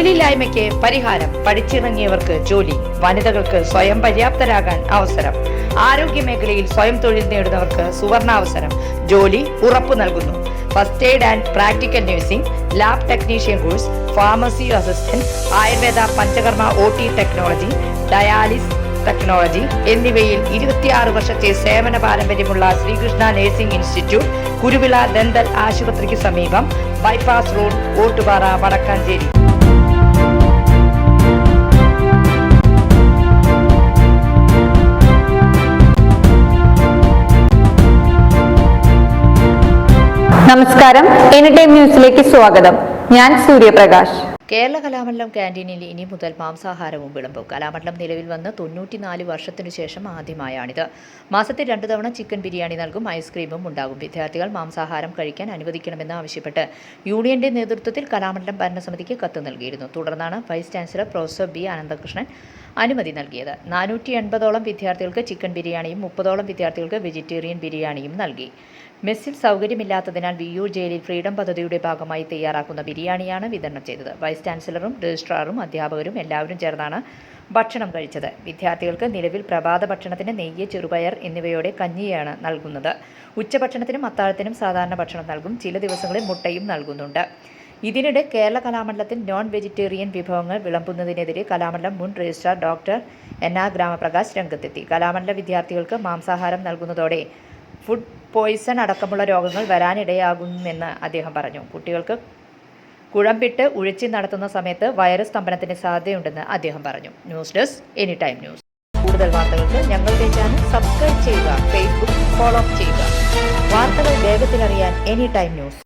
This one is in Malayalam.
തൊഴിലില്ലായ്മയ്ക്ക് പരിഹാരം, പഠിച്ചിറങ്ങിയവർക്ക് ജോലി, വനിതകൾക്ക് സ്വയം പര്യാപ്തരാകാൻ അവസരം, ആരോഗ്യ മേഖലയിൽ സ്വയം തൊഴിൽ നേടുന്നവർക്ക് സുവർണാവസരം, ജോലി ഉറപ്പു നൽകുന്നു. First aid and practical nursing, lab technician course, pharmacy assistant, Ayurveda Panchakarma OT technology, dialysis technology എന്നിവയിൽ 26 വർഷത്തെ സേവന പാരമ്പര്യമുള്ള Sreekrishna nursing institute, Kuruvila dental ആശുപത്രിക്ക് സമീപം, ബൈപ്പാസ് റോഡ്, ഓട്ടുപാറ, വടക്കാഞ്ചേരി. നമസ്കാരം, എനി ടൈം ന്യൂസിലേക്ക് സ്വാഗതം. ഞാൻ സൂര്യപ്രകാശ്. കേരള കലാമണ്ഡലം ക്യാൻറ്റീനിൽ ഇനി മുതൽ മാംസാഹാരവും വിളമ്പും. കലാമണ്ഡലം നിലവിൽ വന്ന് 94 വർഷത്തിനു ശേഷം ആദ്യമായാണിത്. മാസത്തിൽ 2 തവണ ചിക്കൻ ബിരിയാണി നൽകും, ഐസ്ക്രീമും ഉണ്ടാകും. വിദ്യാർത്ഥികൾ മാംസാഹാരം കഴിക്കാൻ അനുവദിക്കണമെന്ന് ആവശ്യപ്പെട്ട് യൂണിയന്റെ നേതൃത്വത്തിൽ കലാമണ്ഡലം ഭരണസമിതിക്ക് കത്ത് നൽകിയിരുന്നു. തുടർന്നാണ് vice chancellor professor B. Ananthakrishnan അനുമതി നൽകിയത്. 480ഓളം വിദ്യാർത്ഥികൾക്ക് ചിക്കൻ ബിരിയാണിയും 30ഓളം വിദ്യാർത്ഥികൾക്ക് വെജിറ്റേറിയൻ ബിരിയാണിയും നൽകി. മെസ്സിൽ സൗകര്യമില്ലാത്തതിനാൽ വിയ്യൂർ ജയിലിൽ ഫ്രീഡം പദ്ധതിയുടെ ഭാഗമായി തയ്യാറാക്കുന്ന ബിരിയാണിയാണ് വിതരണം ചെയ്തത്. വൈസ് ചാൻസലറും രജിസ്ട്രാറും അധ്യാപകരും എല്ലാവരും ചേർന്നാണ് ഭക്ഷണം കഴിച്ചത്. വിദ്യാർത്ഥികൾക്ക് നിലവിൽ പ്രഭാത ഭക്ഷണത്തിന് നെയ്യ്, ചെറുപയർ എന്നിവയോടെ കഞ്ഞിയാണ് നൽകുന്നത്. ഉച്ചഭക്ഷണത്തിനും അത്താഴത്തിനും സാധാരണ ഭക്ഷണം നൽകും. ചില ദിവസങ്ങളിൽ മുട്ടയും നൽകുന്നുണ്ട്. ഇതിനിടെ കേരള കലാമണ്ഡലത്തിൽ നോൺ വെജിറ്റേറിയൻ വിഭവങ്ങൾ വിളമ്പുന്നതിനെതിരെ കലാമണ്ഡലം മുൻ രജിസ്ട്രാർ ഡോക്ടർ NR ഗ്രാമപ്രകാശ് രംഗത്തെത്തി. കലാമണ്ഡലം വിദ്യാർത്ഥികൾക്ക് മാംസാഹാരം നൽകുന്നതോടെ ഫുഡ് പോയ്സൺ അടക്കമുള്ള രോഗങ്ങൾ വരാനിടയാകുമെന്ന് അദ്ദേഹം പറഞ്ഞു. കുട്ടികൾക്ക് കുഴമ്പിട്ട് ഉഴിച്ച് നടത്തുന്ന സമയത്ത് വൈറസ് സ്തംഭനത്തിന് സാധ്യതയുണ്ടെന്ന് അദ്ദേഹം പറഞ്ഞു. News desk any time news. കൂടുതൽ വാർത്തകൾക്ക് ഞങ്ങളുടെ ചാനൽ സബ്സ്ക്രൈബ് ചെയ്യുക, ഫേസ്ബുക്ക് ഫോളോ ചെയ്യുക. വാർത്തകൾ വേഗത്തിലറിയാൻ എനി ടൈം ന്യൂസ്.